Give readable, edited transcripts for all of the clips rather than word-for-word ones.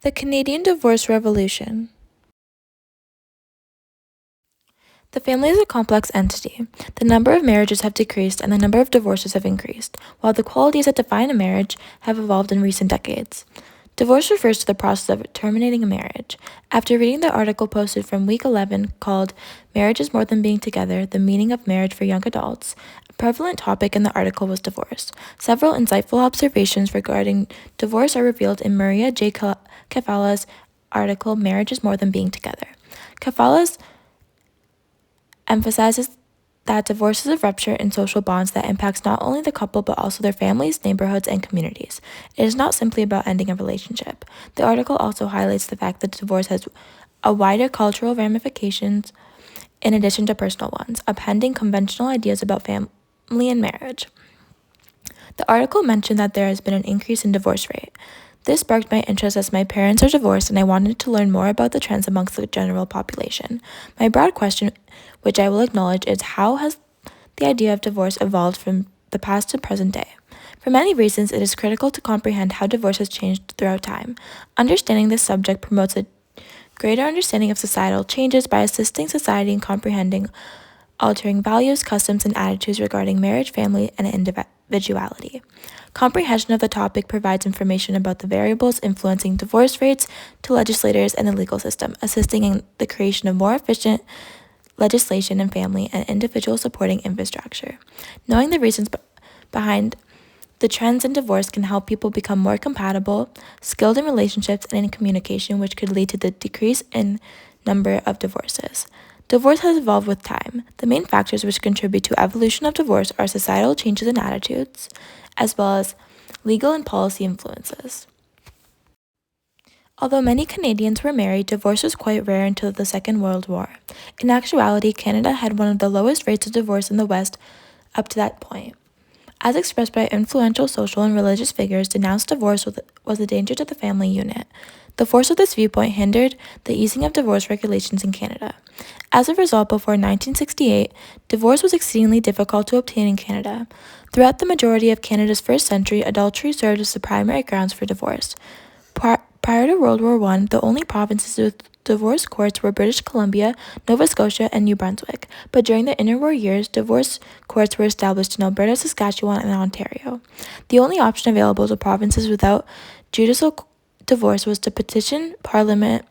The Canadian Divorce Revolution. The family is a complex entity. The number of marriages have decreased and the number of divorces have increased, while the qualities that define a marriage have evolved in recent decades. Divorce refers to the process of terminating a marriage. After reading the article posted from week 11 called Marriage is More Than Being Together, The Meaning of Marriage for Young Adults, a prevalent topic in the article was divorce. Several insightful observations regarding divorce are revealed in Maria J. Kefala's article Marriage is More Than Being Together. Kefala's emphasizes that divorce is a rupture in social bonds that impacts not only the couple but also their families, neighborhoods, and communities. It is not simply about ending a relationship. The article also highlights the fact that divorce has a wider cultural ramifications in addition to personal ones, upending conventional ideas about family and marriage. The article mentioned that there has been an increase in divorce rate. This sparked my interest as my parents are divorced and I wanted to learn more about the trends amongst the general population. My broad question, which I will acknowledge, is how has the idea of divorce evolved from the past to present day? For many reasons, it is critical to comprehend how divorce has changed throughout time. Understanding this subject promotes a greater understanding of societal changes by assisting society in comprehending altering values, customs, and attitudes regarding marriage, family, and individuality. Comprehension of the topic provides information about the variables influencing divorce rates to legislators and the legal system, assisting in the creation of more efficient legislation and family and individual supporting infrastructure. Knowing the reasons behind the trends in divorce can help people become more compatible, skilled in relationships and in communication, which could lead to the decrease in number of divorces. Divorce has evolved with time. The main factors which contribute to evolution of divorce are societal changes in attitudes, as well as legal and policy influences. Although many Canadians were married, divorce was quite rare until the Second World War. In actuality, Canada had one of the lowest rates of divorce in the West up to that point. As expressed by influential social and religious figures, denounced divorce was a danger to the family unit. The force of this viewpoint hindered the easing of divorce regulations in Canada. As a result, before 1968, divorce was exceedingly difficult to obtain in Canada. Throughout the majority of Canada's first century, adultery served as the primary grounds for divorce. Prior to World War I, the only provinces with divorce courts were British Columbia, Nova Scotia, and New Brunswick. But during the interwar years, divorce courts were established in Alberta, Saskatchewan, and Ontario. The only option available to provinces without judicial divorce was to petition Parliament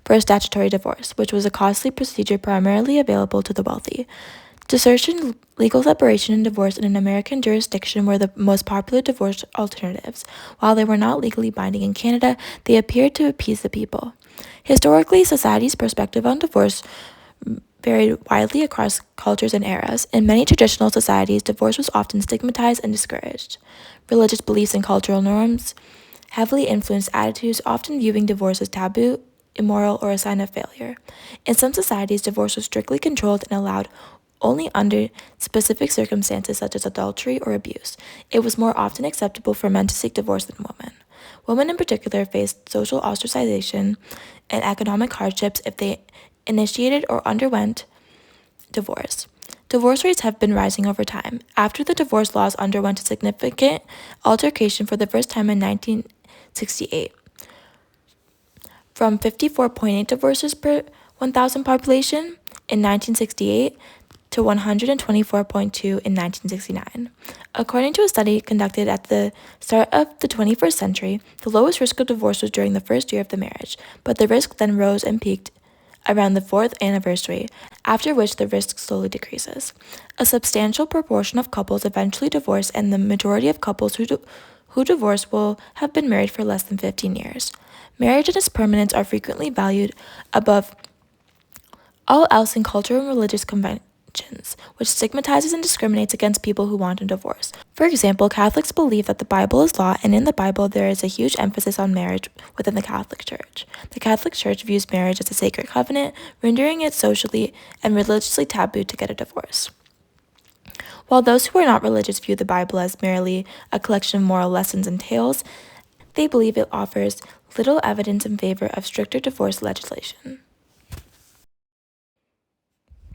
for a statutory divorce, which was a costly procedure primarily available to the wealthy. Desertion, legal separation, and divorce in an American jurisdiction were the most popular divorce alternatives. While they were not legally binding in Canada, they appeared to appease the people. Historically, society's perspective on divorce varied widely across cultures and eras. In many traditional societies, divorce was often stigmatized and discouraged. Religious beliefs and cultural norms heavily influenced attitudes, often viewing divorce as taboo, immoral, or a sign of failure. In some societies, divorce was strictly controlled and allowed only under specific circumstances such as adultery or abuse. It was more often acceptable for men to seek divorce than women. Women in particular faced social ostracization and economic hardships if they initiated or underwent divorce. Divorce rates have been rising over time. After the divorce laws underwent a significant altercation for the first time in 1968, from 54.8 divorces per 1,000 population in 1968 to 124.2 in 1969. According to a study conducted at the start of the 21st century, the lowest risk of divorce was during the first year of the marriage, but the risk then rose and peaked around the 4th anniversary, after which the risk slowly decreases. A substantial proportion of couples eventually divorce, and the majority of couples who divorce will have been married for less than 15 years. Marriage and its permanence are frequently valued above all else in cultural and religious conventions, which stigmatizes and discriminates against people who want a divorce. For example, Catholics believe that the Bible is law, and in the Bible there is a huge emphasis on marriage within the Catholic Church. The Catholic Church views marriage as a sacred covenant, rendering it socially and religiously taboo to get a divorce. While those who are not religious view the Bible as merely a collection of moral lessons and tales, they believe it offers little evidence in favor of stricter divorce legislation.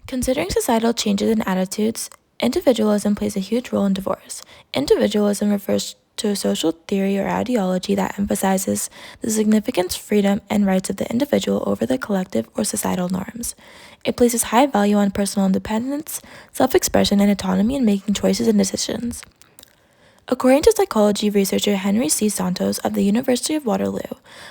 Considering societal changes in attitudes, individualism plays a huge role in divorce. Individualism refers to a social theory or ideology that emphasizes the significance, freedom, and rights of the individual over the collective or societal norms. It places high value on personal independence, self-expression, and autonomy in making choices and decisions. According to psychology researcher Henry C. Santos of the University of Waterloo,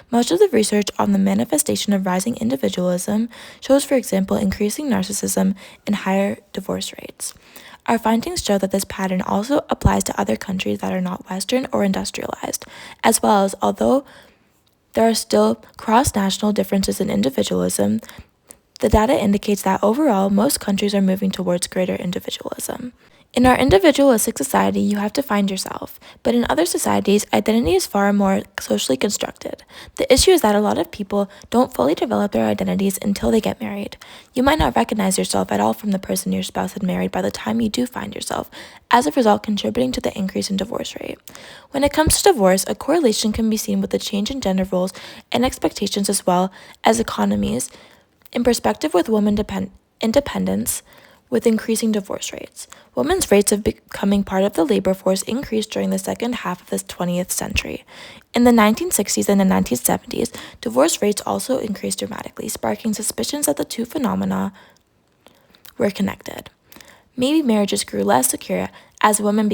much of the research on the manifestation of rising individualism shows, for example, increasing narcissism and higher divorce rates. Our findings show that this pattern also applies to other countries that are not Western or industrialized, as well as, although there are still cross-national differences in individualism, the data indicates that overall, most countries are moving towards greater individualism. In our individualistic society, you have to find yourself, but in other societies, identity is far more socially constructed. The issue is that a lot of people don't fully develop their identities until they get married. You might not recognize yourself at all from the person your spouse had married by the time you do find yourself, as a result contributing to the increase in divorce rate. When it comes to divorce, a correlation can be seen with the change in gender roles and expectations as well as economies, in perspective with women independence, with increasing divorce rates. Women's rates of becoming part of the labor force increased during the second half of the 20th century. In the 1960s and the 1970s, divorce rates also increased dramatically, sparking suspicions that the two phenomena were connected. Maybe marriages grew less secure as women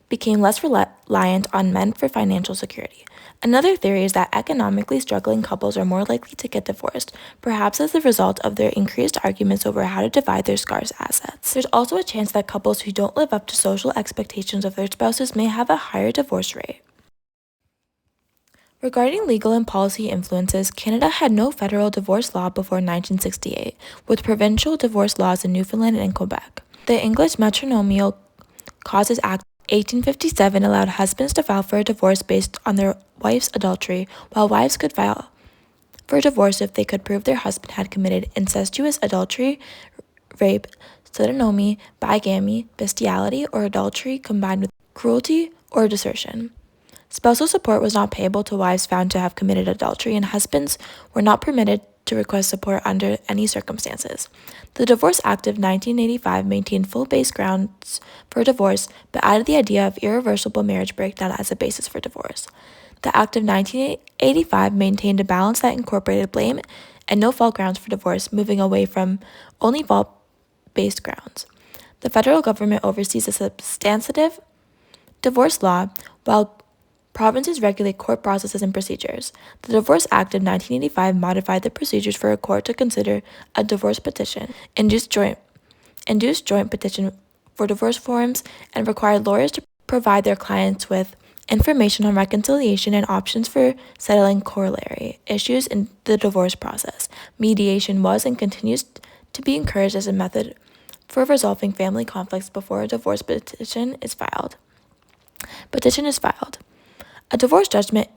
became less reliant on men for financial security. Another theory is that economically struggling couples are more likely to get divorced, perhaps as a result of their increased arguments over how to divide their scarce assets. There's also a chance that couples who don't live up to social expectations of their spouses may have a higher divorce rate. Regarding legal and policy influences, Canada had no federal divorce law before 1968, with provincial divorce laws in Newfoundland and Quebec. The English Matrimonial Causes Act 1857 allowed husbands to file for a divorce based on their wife's adultery, while wives could file for divorce if they could prove their husband had committed incestuous adultery, rape, sodomy, bigamy, bestiality, or adultery combined with cruelty or desertion. Spousal support was not payable to wives found to have committed adultery, and husbands were not permitted to request support under any circumstances. The Divorce Act of 1985 maintained full base grounds for divorce, but added the idea of irreversible marriage breakdown as a basis for divorce. The Act of 1985 maintained a balance that incorporated blame and no-fault grounds for divorce, moving away from only fault-based grounds. The federal government oversees a substantive divorce law, while provinces regulate court processes and procedures. The Divorce Act of 1985 modified the procedures for a court to consider a divorce petition, induced joint petition for divorce forms, and required lawyers to provide their clients with information on reconciliation and options for settling corollary issues in the divorce process. Mediation was and continues to be encouraged as a method for resolving family conflicts before a divorce petition is filed. A divorce judgment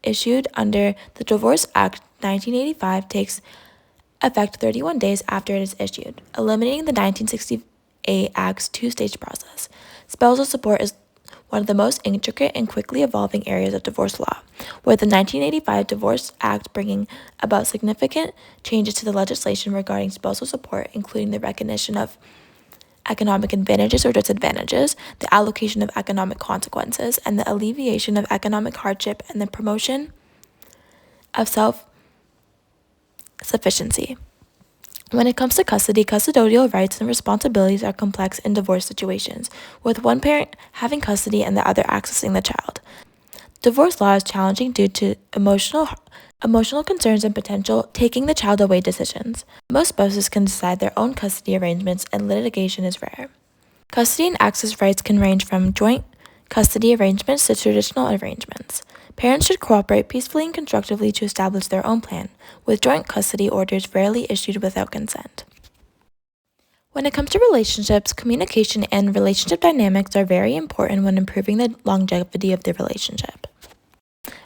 issued under the Divorce Act 1985 takes effect 31 days after it is issued, eliminating the 1968 Act's two-stage process. Spousal support is one of the most intricate and quickly evolving areas of divorce law, with the 1985 Divorce Act bringing about significant changes to the legislation regarding spousal support, including the recognition of economic advantages or disadvantages, the allocation of economic consequences, and the alleviation of economic hardship and the promotion of self-sufficiency. When it comes to custody, custodial rights and responsibilities are complex in divorce situations, with one parent having custody and the other accessing the child. Divorce law is challenging due to emotional concerns and potential taking the child away decisions. Most spouses can decide their own custody arrangements, and litigation is rare. Custody and access rights can range from joint custody arrangements to traditional arrangements. Parents should cooperate peacefully and constructively to establish their own plan, with joint custody orders rarely issued without consent. When it comes to relationships, communication and relationship dynamics are very important when improving the longevity of the relationship.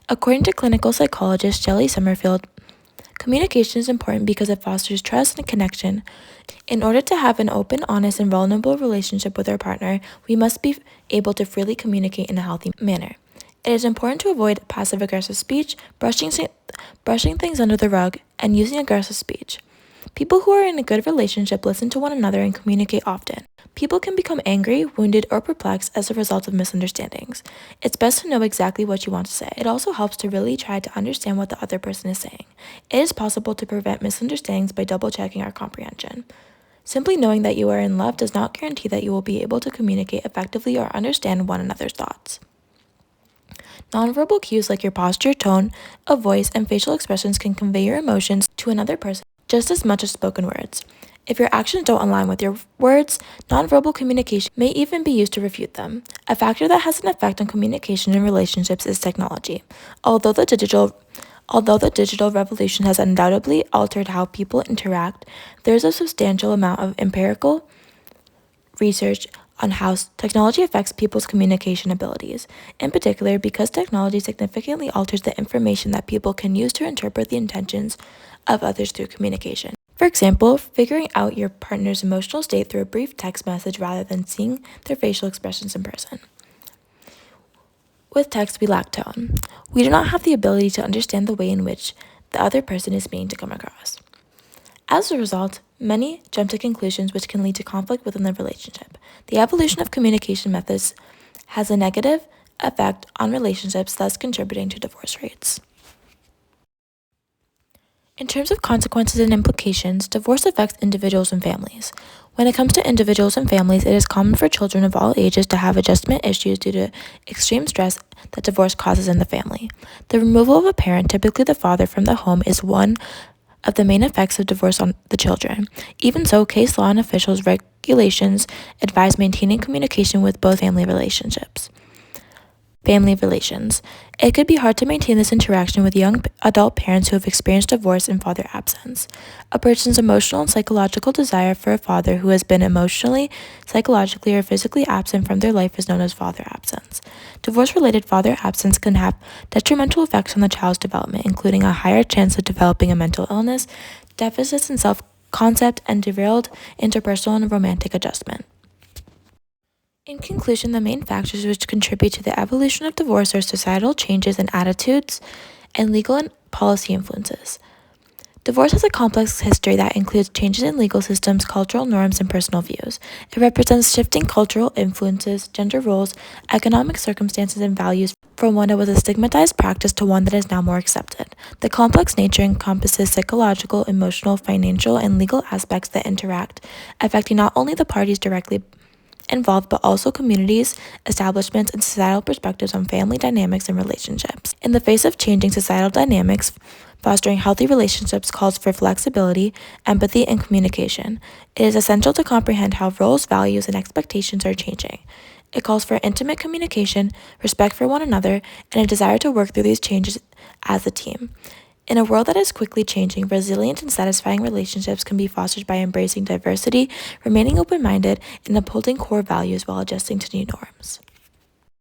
According to clinical psychologist Shelley Summerfield, communication is important because it fosters trust and connection. In order to have an open, honest, and vulnerable relationship with our partner, we must be able to freely communicate in a healthy manner. It is important to avoid passive-aggressive speech, brushing things under the rug, and using aggressive speech. People who are in a good relationship listen to one another and communicate often. People can become angry, wounded, or perplexed as a result of misunderstandings. It's best to know exactly what you want to say. It also helps to really try to understand what the other person is saying. It is possible to prevent misunderstandings by double-checking our comprehension. Simply knowing that you are in love does not guarantee that you will be able to communicate effectively or understand one another's thoughts. Nonverbal cues like your posture, tone of voice, and facial expressions can convey your emotions to another person just as much as spoken words. If your actions don't align with your words, nonverbal communication may even be used to refute them. A factor that has an effect on communication in relationships is technology. Although the digital revolution has undoubtedly altered how people interact, there is a substantial amount of empirical research on how technology affects people's communication abilities. In particular, because technology significantly alters the information that people can use to interpret the intentions of others through communication. For example, figuring out your partner's emotional state through a brief text message rather than seeing their facial expressions in person. With text, we lack tone. We do not have the ability to understand the way in which the other person is meaning to come across. As a result, many jump to conclusions which can lead to conflict within the relationship. The evolution of communication methods has a negative effect on relationships, thus contributing to divorce rates. In terms of consequences and implications, divorce affects individuals and families. When it comes to individuals and families, it is common for children of all ages to have adjustment issues due to extreme stress that divorce causes in the family. The removal of a parent, typically the father, from the home is one of the main effects of divorce on the children. Even so, case law and officials' regulations advise maintaining communication with both family relations. It could be hard to maintain this interaction with young adult parents who have experienced divorce and father absence. A person's emotional and psychological desire for a father who has been emotionally, psychologically, or physically absent from their life is known as father absence. Divorce-related father absence can have detrimental effects on the child's development, including a higher chance of developing a mental illness, deficits in self-concept, and derailed interpersonal and romantic adjustment. In conclusion, the main factors which contribute to the evolution of divorce are societal changes in attitudes and legal and policy influences. Divorce has a complex history that includes changes in legal systems, cultural norms, and personal views. It represents shifting cultural influences, gender roles, economic circumstances, and values from one that was a stigmatized practice to one that is now more accepted. The complex nature encompasses psychological, emotional, financial, and legal aspects that interact, affecting not only the parties directly involved, but also communities, establishments, and societal perspectives on family dynamics and relationships. In the face of changing societal dynamics, fostering healthy relationships calls for flexibility, empathy, and communication. It is essential to comprehend how roles, values, and expectations are changing. It calls for intimate communication, respect for one another, and a desire to work through these changes as a team. In a world that is quickly changing, resilient and satisfying relationships can be fostered by embracing diversity, remaining open-minded, and upholding core values while adjusting to new norms.